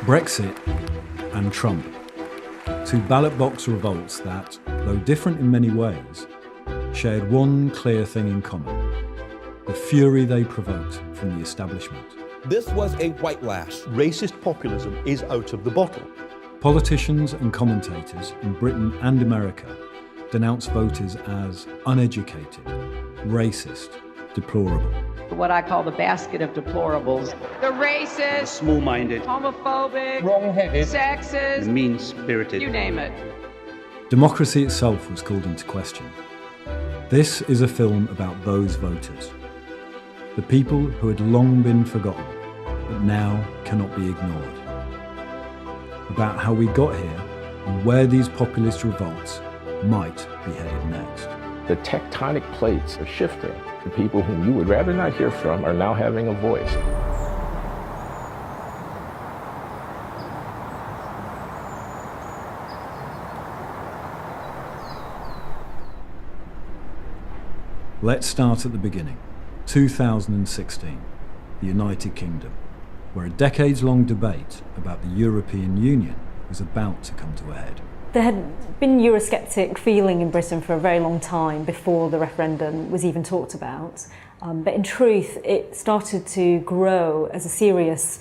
Brexit and Trump. Two ballot box revolts that, though different in many ways, shared one clear thing in common: the fury they provoked from the establishment. This was a white lash. Racist populism is out of the bottle. Politicians and commentators in Britain and America denounce voters as uneducated, racist, deplorable. What I call the basket of deplorables. The racist, small-minded, homophobic, wrong-headed, sexist, mean-spirited. you name it. Democracy itself was called into question. This is a film about those voters, the people who had long been forgotten, but now cannot be ignored. About how we got here and where these populist revolts might be headed next. The tectonic plates are shifting. The people whom you would rather not hear from are now having a voice. Let's start at the beginning. 2016, the United Kingdom, where a decades-long debate about the European Union was about to come to a head. There had been Eurosceptic feeling in Britain for a very long time before the referendum was even talked about. But in truth, it started to grow as a serious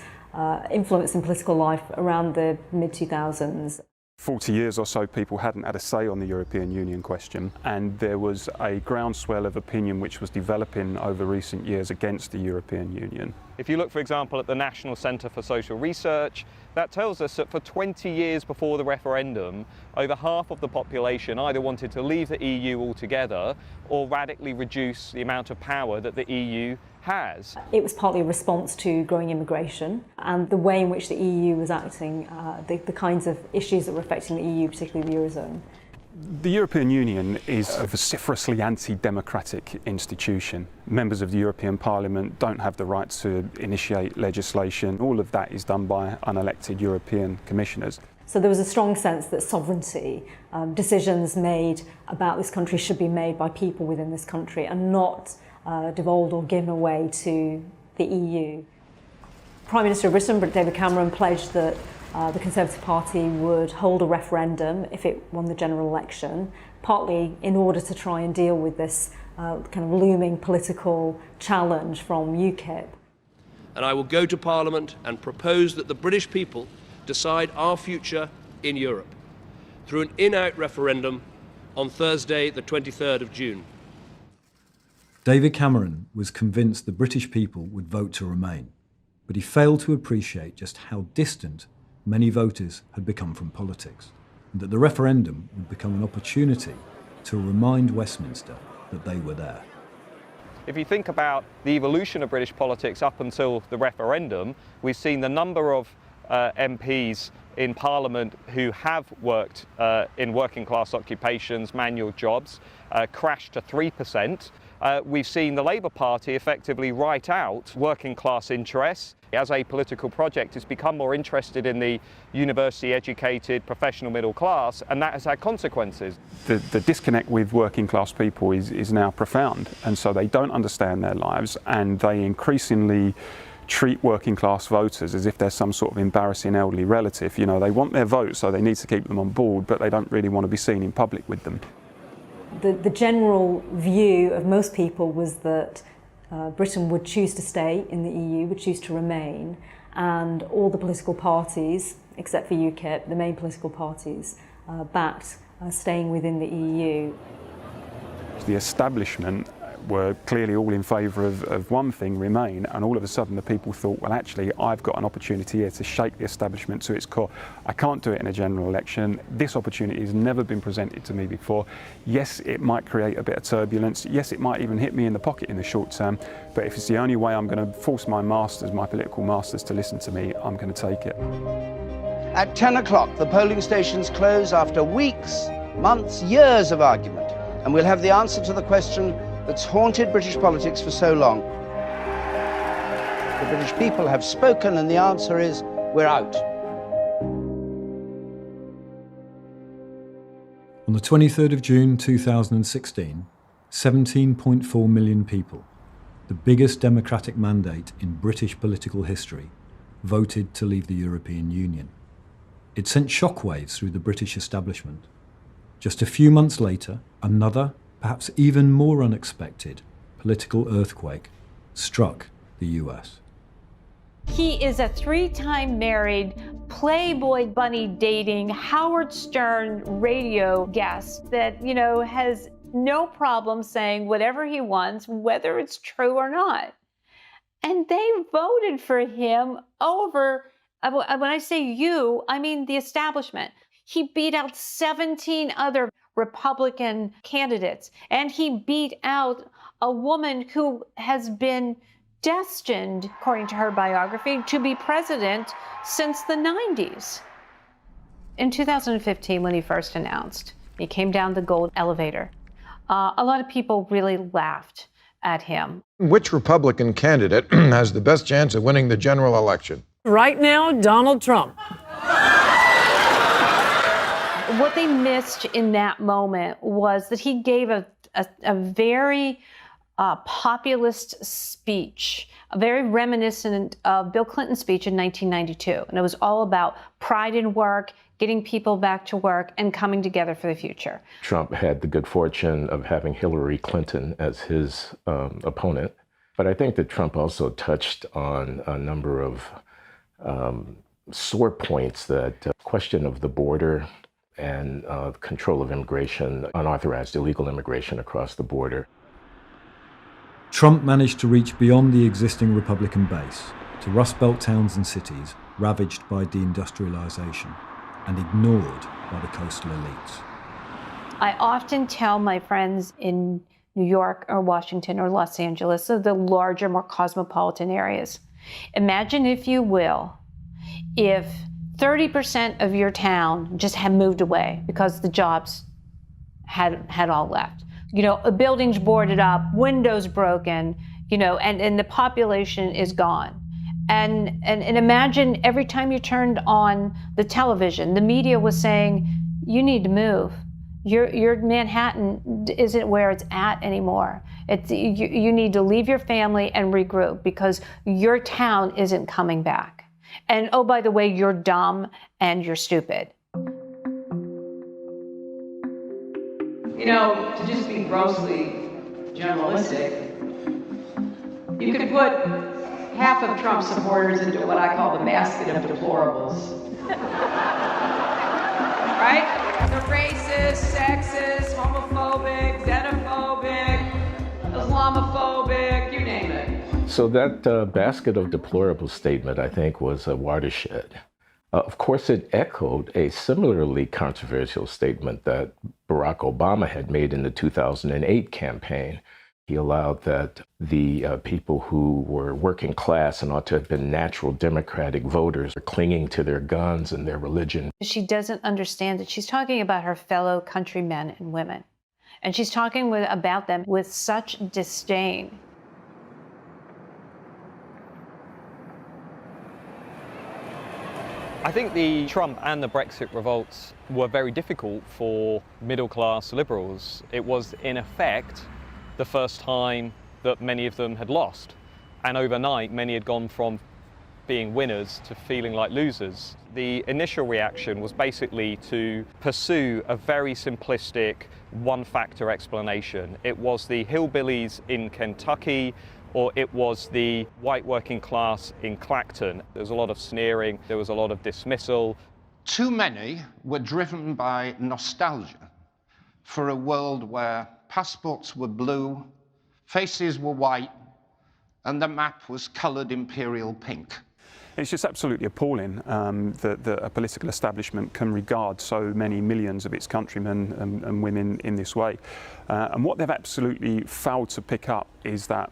influence in political life around the mid-2000s. 40 years or so, people hadn't had a say on the European Union question, and there was a groundswell of opinion which was developing over recent years against the European Union. If you look, for example, at the National Centre for Social Research, that tells us that for 20 years before the referendum, over half of the population either wanted to leave the EU altogether or radically reduce the amount of power that the EU has. It was partly a response to growing immigration and the way in which the EU was acting, the kinds of issues that were affecting the EU, particularly the Eurozone. The European Union is a vociferously anti-democratic institution. Members of the European Parliament don't have the right to initiate legislation. All of that is done by unelected European commissioners. So there was a strong sense that sovereignty, decisions made about this country should be made by people within this country and not devolved or given away to the EU. Prime Minister of Britain, David Cameron, pledged that the Conservative Party would hold a referendum if it won the general election, partly in order to try and deal with this kind of looming political challenge from UKIP. And I will go to Parliament and propose that the British people decide our future in Europe through an in-out referendum on Thursday, the 23rd of June. David Cameron was convinced the British people would vote to remain, but he failed to appreciate just how distant many voters had become from politics, and that the referendum would become an opportunity to remind Westminster that they were there. If you think about the evolution of British politics up until the referendum, we've seen the number of MPs in Parliament who have worked in working class occupations, manual jobs, crash to 3%. We've seen the Labour Party effectively write out working class interests. As a political project, it's become more interested in the university-educated professional middle class, and that has had consequences. The disconnect with working class people is now profound, and so they don't understand their lives, and they increasingly treat working class voters as if they're some sort of embarrassing elderly relative. You know, they want their vote, so they need to keep them on board, but they don't really want to be seen in public with them. The general view of most people was that Britain would choose to stay in the EU, would choose to remain, and all the political parties, except for UKIP, the main political parties, backed staying within the EU. The establishment were clearly all in favour of one thing, remain, and all of a sudden the people thought, well, actually, I've got an opportunity here to shake the establishment to its core. I can't do it in a general election. This opportunity has never been presented to me before. Yes, it might create a bit of turbulence. Yes, it might even hit me in the pocket in the short term, but if it's the only way I'm going to force my masters, my political masters, to listen to me, I'm going to take it. At 10 o'clock, the polling stations close after weeks, months, years of argument, and we'll have the answer to the question that's haunted British politics for so long. The British people have spoken, and the answer is, we're out. On the 23rd of June 2016, 17.4 million people, the biggest democratic mandate in British political history, voted to leave the European Union. It sent shockwaves through the British establishment. Just a few months later, another, perhaps even more unexpected, political earthquake struck the US. He is a three-time married, Playboy bunny dating, Howard Stern radio guest that, has no problem saying whatever he wants, whether it's true or not. And they voted for him over, when I say you, I mean the establishment. He beat out 17 other Republican candidates, and he beat out a woman who has been destined, according to her biography, to be president since the 90s. In 2015, when he first announced, he came down the gold elevator. A lot of people really laughed at him. Which Republican candidate has the best chance of winning the general election? Right now, Donald Trump. What they missed in that moment was that he gave a very populist speech, very reminiscent of Bill Clinton's speech in 1992. And it was all about pride in work, getting people back to work, and coming together for the future. Trump had the good fortune of having Hillary Clinton as his opponent. But I think that Trump also touched on a number of sore points, that question of the border and control of immigration, unauthorized illegal immigration across the border. Trump managed to reach beyond the existing Republican base to Rust Belt towns and cities ravaged by deindustrialization and ignored by the coastal elites. I often tell my friends in New York or Washington or Los Angeles, so the larger, more cosmopolitan areas, imagine, if you will, if 30% of your town just had moved away because the jobs had all left. A building's boarded up, windows broken, and the population is gone. And imagine every time you turned on the television, the media was saying, you need to move. Your Manhattan isn't where it's at anymore. You need to leave your family and regroup because your town isn't coming back. And oh, by the way, you're dumb and you're stupid. To just be grossly generalistic, you could put half of Trump's supporters into what I call the basket of deplorables. Right? The racist, sexist, homophobic, xenophobic, Islamophobic, you name it. So that basket of deplorables statement, I think, was a watershed. Of course, it echoed a similarly controversial statement that Barack Obama had made in the 2008 campaign. He allowed that the people who were working class and ought to have been natural Democratic voters are clinging to their guns and their religion. She doesn't understand that she's talking about her fellow countrymen and women. And she's talking about them with such disdain. I think the Trump and the Brexit revolts were very difficult for middle-class liberals. It was, in effect, the first time that many of them had lost. And overnight, many had gone from being winners to feeling like losers. The initial reaction was basically to pursue a very simplistic one-factor explanation. It was the hillbillies in Kentucky, or it was the white working class in Clacton. There was a lot of sneering, there was a lot of dismissal. Too many were driven by nostalgia for a world where passports were blue, faces were white, and the map was coloured imperial pink. It's just absolutely appalling that a political establishment can regard so many millions of its countrymen and women in this way. And what they've absolutely failed to pick up is that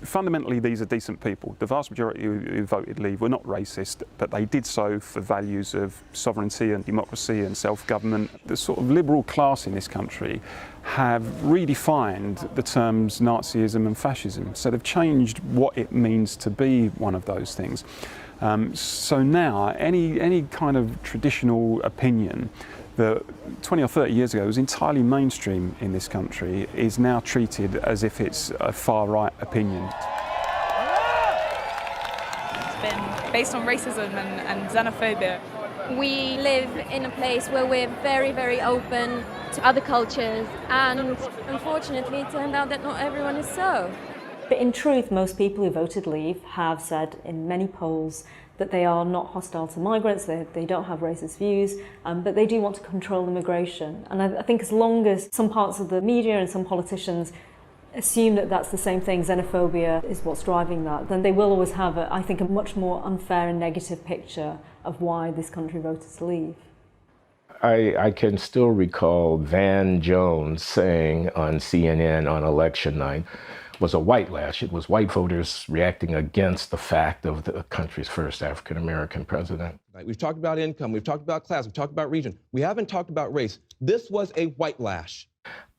fundamentally these are decent people. The vast majority who voted Leave were not racist, but they did so for values of sovereignty and democracy and self-government. The sort of liberal class in this country have redefined the terms Nazism and fascism. So they've changed what it means to be one of those things. So now any kind of traditional opinion that 20 or 30 years ago was entirely mainstream in this country is now treated as if it's a far-right opinion. been based on racism and xenophobia. We live in a place where we're very, very open to other cultures, and unfortunately it turned out that not everyone is so. But in truth, most people who voted Leave have said in many polls that they are not hostile to migrants, they don't have racist views, but they do want to control immigration. And I think as long as some parts of the media and some politicians assume that that's the same thing, xenophobia is what's driving that, then they will always have, I think, a much more unfair and negative picture of why this country voted to leave. I can still recall Van Jones saying on CNN on election night, was a white lash. It was white voters reacting against the fact of the country's first African-American president. Right. We've talked about income, we've talked about class, we've talked about region. We haven't talked about race. This was a white lash.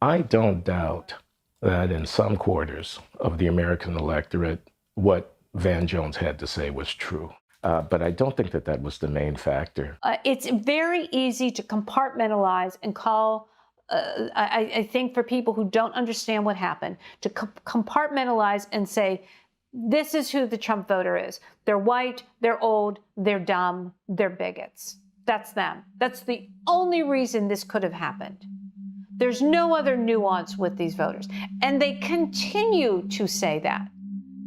I don't doubt that in some quarters of the American electorate, what Van Jones had to say was true. But I don't think that that was the main factor. It's very easy to compartmentalize and call I think for people who don't understand what happened, to compartmentalize and say, this is who the Trump voter is. They're white, they're old, they're dumb, they're bigots. That's them. That's the only reason this could have happened. There's no other nuance with these voters. And they continue to say that.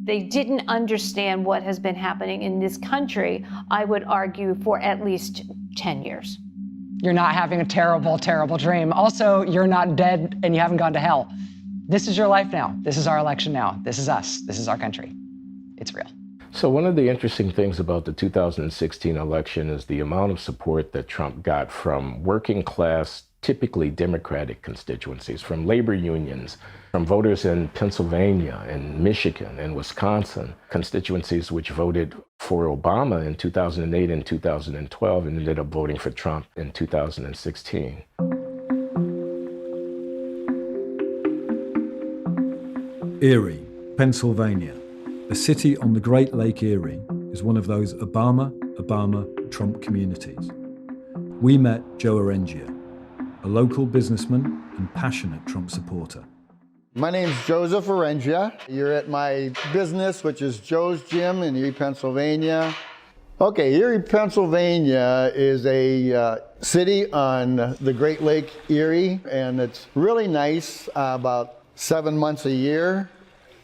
They didn't understand what has been happening in this country, I would argue, for at least 10 years. You're not having a terrible, terrible dream. Also, you're not dead and you haven't gone to hell. This is your life now. This is our election now. This is us. This is our country. It's real. So one of the interesting things about the 2016 election is the amount of support that Trump got from working class, typically Democratic constituencies, from labor unions, from voters in Pennsylvania and Michigan and Wisconsin, constituencies which voted for Obama in 2008 and 2012 and ended up voting for Trump in 2016. Erie, Pennsylvania. A city on the Great Lake Erie is one of those Obama, Trump communities. We met Joe Arengia, a local businessman and passionate Trump supporter. My name's Joseph Arengia. You're at my business, which is Joe's Gym in Erie, Pennsylvania. Okay, Erie, Pennsylvania is a city on the Great Lake Erie, and it's really nice about 7 months a year.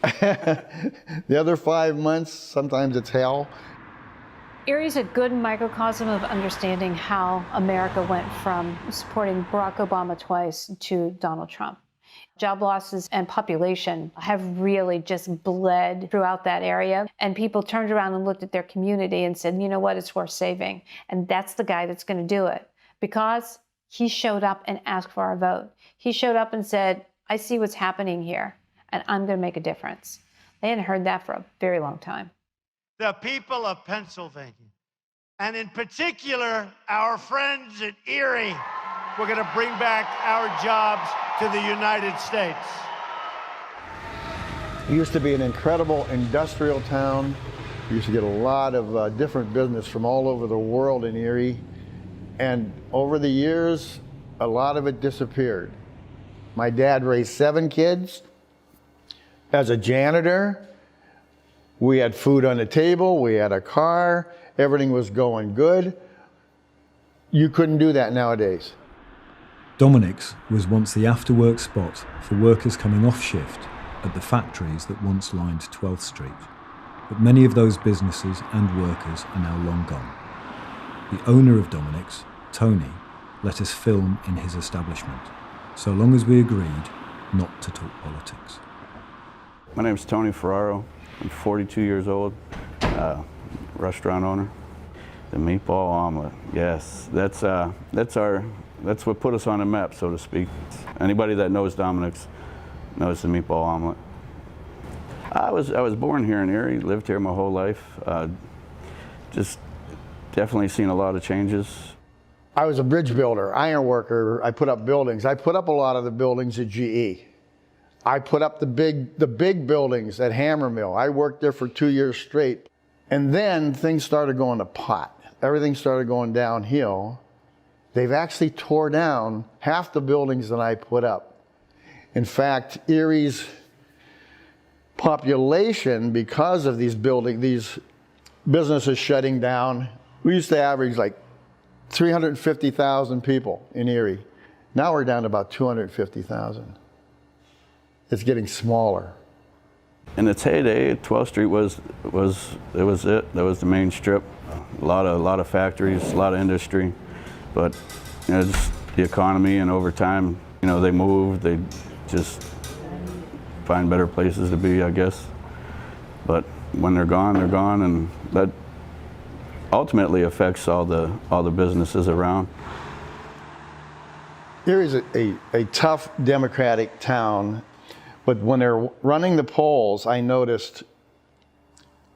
The other 5 months, sometimes it's hell. Erie's a good microcosm of understanding how America went from supporting Barack Obama twice to Donald Trump. Job losses and population have really just bled throughout that area. And people turned around and looked at their community and said, you know what, it's worth saving. And that's the guy that's going to do it. Because he showed up and asked for our vote. He showed up and said, I see what's happening here, and I'm going to make a difference. They hadn't heard that for a very long time. The people of Pennsylvania, and in particular, our friends at Erie, we're going to bring back our jobs to the United States. It used to be an incredible industrial town. We used to get a lot of different business from all over the world in Erie. And over the years, a lot of it disappeared. My dad raised 7 kids. As a janitor, we had food on the table, we had a car, everything was going good. You couldn't do that nowadays. Dominic's was once the after-work spot for workers coming off shift at the factories that once lined 12th Street. But many of those businesses and workers are now long gone. The owner of Dominic's, Tony, let us film in his establishment, so long as we agreed not to talk politics. My name is Tony Ferraro. I'm 42 years old, restaurant owner. The meatball omelet, yes, that's what put us on the map, so to speak. Anybody that knows Dominic's knows the meatball omelet. I was born here in Erie, lived here my whole life. Just definitely seen a lot of changes. I was a bridge builder, iron worker. I put up buildings. I put up a lot of the buildings at GE. I put up the big buildings at Hammer Mill. I worked there for 2 years straight. And then things started going to pot. Everything started going downhill. They've actually tore down half the buildings that I put up. In fact, Erie's population, because of these businesses shutting down. We used to average like 350,000 people in Erie. Now we're down to about 250,000. It's getting smaller. In its heyday, 12th Street was it. That was the main strip. A lot of factories, a lot of industry, but you know, just the economy, and over time, you know, they moved. They just find better places to be, I guess. But when they're gone, and that ultimately affects all the businesses around. Erie's a tough Democratic town, but when they're running the polls, I noticed,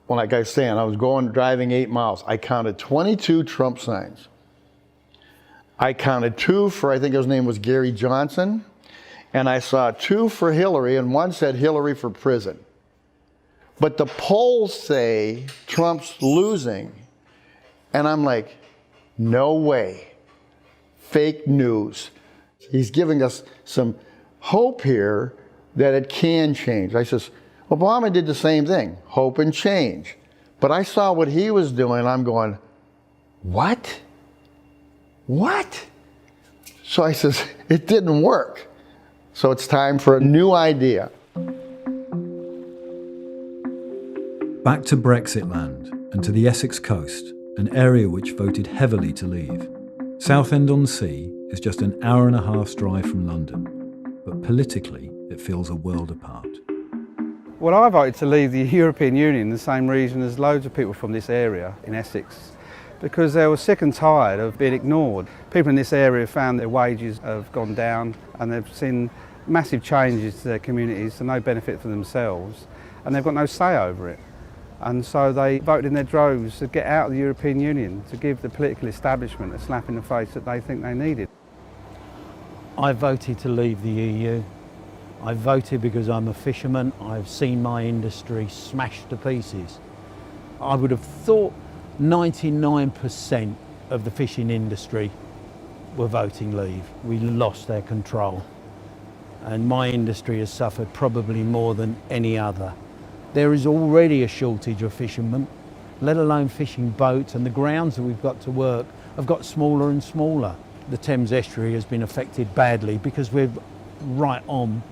well, like I was saying, I was driving 8 miles. I counted 22 Trump signs. I counted 2 for, I think his name was Gary Johnson, and I saw 2 for Hillary, and one said Hillary for prison. But the polls say Trump's losing, and I'm like, no way, fake news. He's giving us some hope here that it can change. I says, Obama did the same thing, hope and change. But I saw what he was doing, and I'm going, what? What? So I says, it didn't work. So it's time for a new idea. Back to Brexit land and to the Essex coast, an area which voted heavily to leave. Southend-on-Sea is just an hour-and-a-half's drive from London, but politically it feels a world apart. Well, I voted to leave the European Union the same reason as loads of people from this area in Essex, because they were sick and tired of being ignored. People in this area found their wages have gone down, and they've seen massive changes to their communities to no benefit for themselves, and they've got no say over it. And so they voted in their droves to get out of the European Union, to give the political establishment a slap in the face that they think they needed. I voted to leave the EU. I voted because I'm a fisherman. I've seen my industry smashed to pieces. I would have thought 99% of the fishing industry were voting leave. We lost their control. And my industry has suffered probably more than any other. There is already a shortage of fishermen, let alone fishing boats, and the grounds that we've got to work have got smaller and smaller. The Thames estuary has been affected badly because we're right on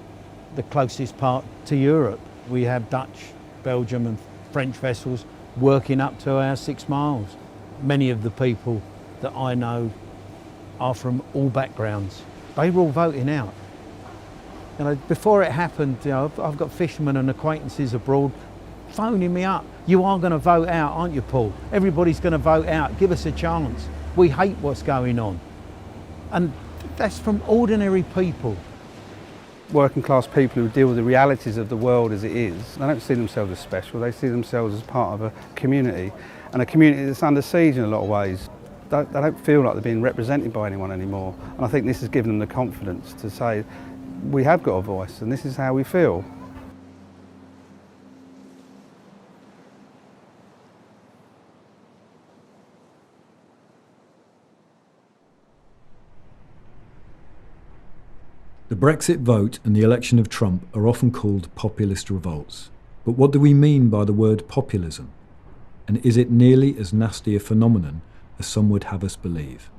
the closest part to Europe. We have Dutch, Belgium and French vessels working up to our 6 miles. Many of the people that I know are from all backgrounds. They were all voting out. You know, before it happened, you know, I've got fishermen and acquaintances abroad phoning me up. You are going to vote out, aren't you, Paul? Everybody's going to vote out. Give us a chance. We hate what's going on. And that's from ordinary people. Working class people who deal with the realities of the world as it is, they don't see themselves as special, they see themselves as part of a community, and a community that's under siege in a lot of ways. They don't feel like they're being represented by anyone anymore. And I think this has given them the confidence to say, we have got a voice and this is how we feel. The Brexit vote and the election of Trump are often called populist revolts. But what do we mean by the word populism? And is it nearly as nasty a phenomenon as some would have us believe?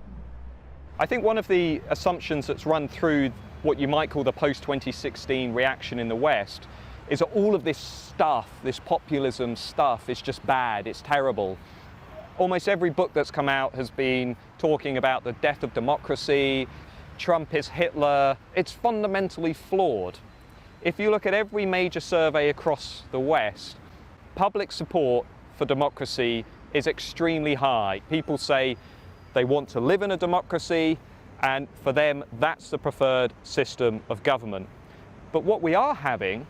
I think one of the assumptions that's run through what you might call the post-2016 reaction in the West is that all of this stuff, this populism stuff, is just bad, it's terrible. Almost every book that's come out has been talking about the death of democracy, Trump is Hitler. It's fundamentally flawed. If you look at every major survey across the West, public support for democracy is extremely high. People say they want to live in a democracy, and for them, that's the preferred system of government. But what we are having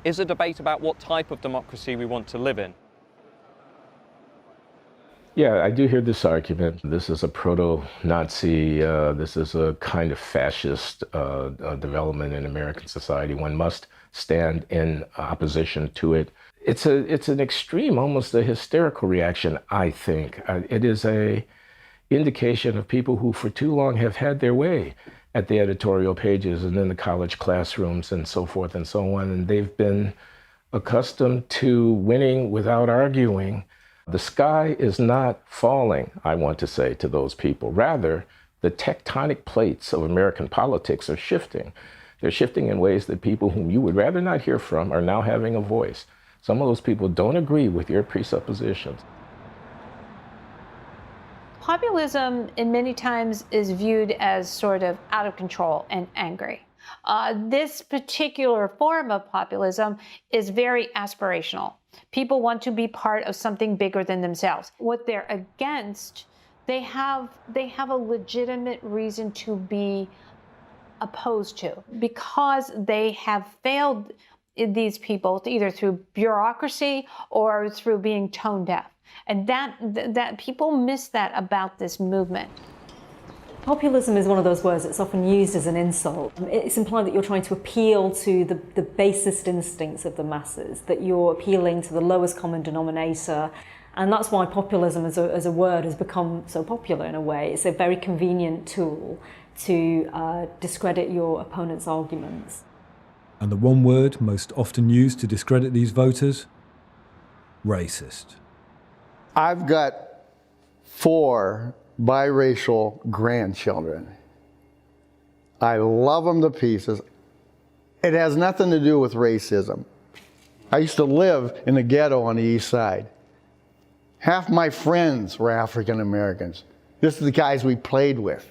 is a debate about what type of democracy we want to live in. Yeah, I do hear this argument. This is a proto-Nazi, this is a kind of fascist development in American society. One must stand in opposition to it. It's an extreme, almost a hysterical reaction, I think. It is an indication of people who for too long have had their way at the editorial pages and in the college classrooms and so forth and so on. And they've been accustomed to winning without arguing. The sky is not falling, I want to say to those people. Rather, the tectonic plates of American politics are shifting. They're shifting in ways that people whom you would rather not hear from are now having a voice. Some of those people don't agree with your presuppositions. Populism, in many times, is viewed as sort of out of control and angry. This particular form of populism is very aspirational. People want to be part of something bigger than themselves. What they're against, they have a legitimate reason to be opposed to, because they have failed these people either through bureaucracy or through being tone deaf. And that people miss that about this movement. Populism is one of those words that's often used as an insult. It's implied that you're trying to appeal to the basest instincts of the masses, that you're appealing to the lowest common denominator. And that's why populism as a word has become so popular in a way. It's a very convenient tool to discredit your opponent's arguments. And the one word most often used to discredit these voters? Racist. I've got 4 biracial grandchildren. I love them to pieces. It has nothing to do with racism. I used to live in the ghetto on the east side. Half my friends were African Americans. This is the guys we played with.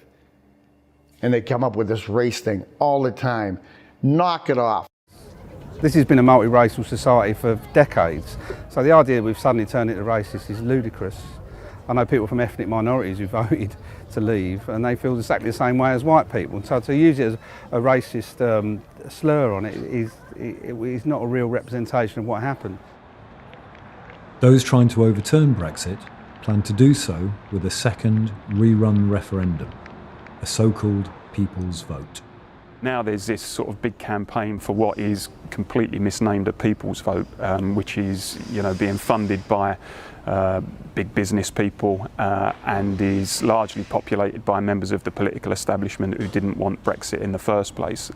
And they come up with this race thing all the time. Knock it off. This has been a multiracial society for decades. So the idea that we've suddenly turned into racist is ludicrous. I know people from ethnic minorities who voted to leave, and they feel exactly the same way as white people. So to use it as a racist slur on it is not a real representation of what happened. Those trying to overturn Brexit plan to do so with a second rerun referendum, a so-called people's vote. Now there's this sort of big campaign for what is completely misnamed a people's vote, which is, being funded by big business people and is largely populated by members of the political establishment who didn't want Brexit in the first place,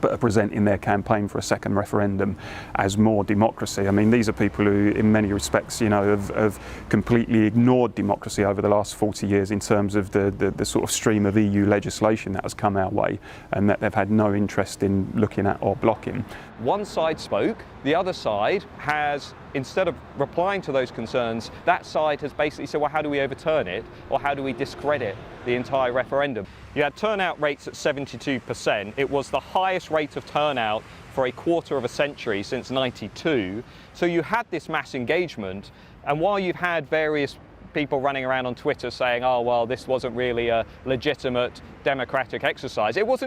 but are presenting their campaign for a second referendum as more democracy. I mean, these are people who, in many respects, have completely ignored democracy over the last 40 years in terms of the sort of stream of EU legislation that has come our way, and that they've had no interest in looking at or blocking. One side spoke, the other side has, instead of replying to those concerns, that side has basically said, well, how do we overturn it, or how do we discredit the entire referendum? You had turnout rates at 72%. It was the highest rate of turnout for a quarter of a century since '92. So you had this mass engagement, and while you've had various people running around on Twitter saying, oh, well, this wasn't really a legitimate democratic exercise, it was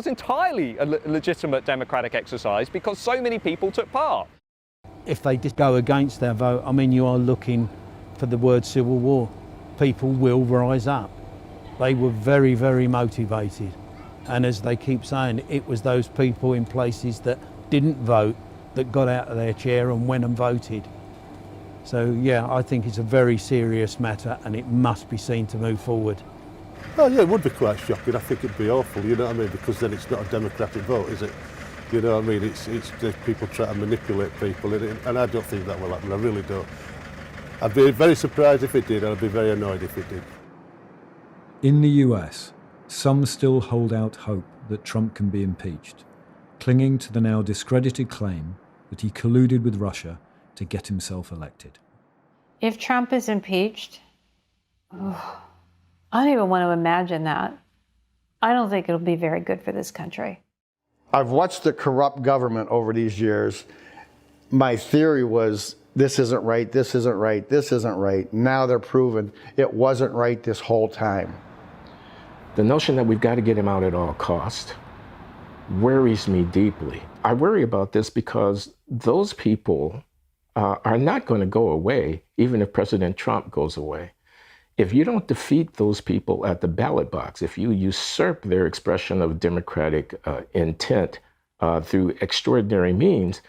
entirely a legitimate democratic exercise because so many people took part. If they did go against their vote, I mean, you are looking for the word civil war. People will rise up. They were very, very motivated. And as they keep saying, it was those people in places that didn't vote that got out of their chair and went and voted. So yeah, I think it's a very serious matter and it must be seen to move forward. Oh yeah, it would be quite shocking. I think it'd be awful, you know what I mean? Because then it's not a democratic vote, is it? You know what I mean? It's people try to manipulate people, and I don't think that will happen. I really don't. I'd be very surprised if it did, and I'd be very annoyed if it did. In the US, some still hold out hope that Trump can be impeached, clinging to the now discredited claim that he colluded with Russia to get himself elected. If Trump is impeached, I don't even want to imagine that. I don't think it'll be very good for this country. I've watched the corrupt government over these years. My theory was, this isn't right, this isn't right, this isn't right. Now they're proven it wasn't right this whole time. The notion that we've got to get him out at all costs worries me deeply. I worry about this because those people are not going to go away, even if President Trump goes away. If you don't defeat those people at the ballot box, if you usurp their expression of democratic intent through extraordinary means,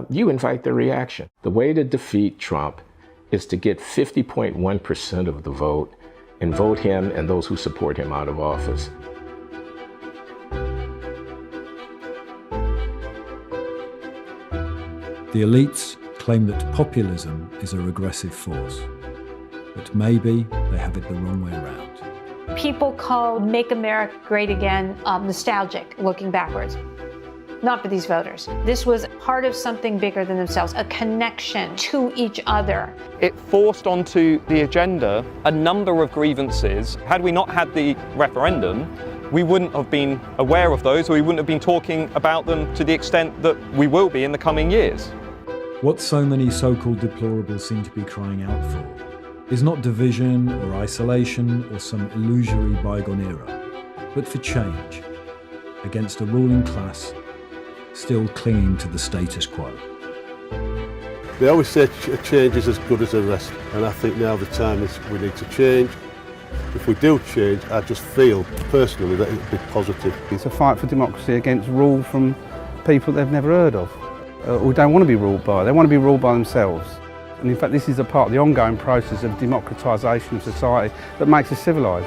you invite their reaction. The way to defeat Trump is to get 50.1% of the vote and vote him and those who support him out of office. The elites claim that populism is a regressive force. But maybe they have it the wrong way around. People call Make America Great Again nostalgic, looking backwards. Not for these voters. This was part of something bigger than themselves, a connection to each other. It forced onto the agenda a number of grievances. Had we not had the referendum, we wouldn't have been aware of those, or we wouldn't have been talking about them to the extent that we will be in the coming years. What so many so-called deplorables seem to be crying out for is not division or isolation or some illusory bygone era, but for change against a ruling class still clinging to the status quo. They always say a change is as good as a rest, and I think now the time is we need to change. If we do change, I just feel personally that it would be positive. It's a fight for democracy against rule from people they've never heard of, or don't want to be ruled by. They want to be ruled by themselves. And in fact, this is a part of the ongoing process of democratisation of society that makes us civilised.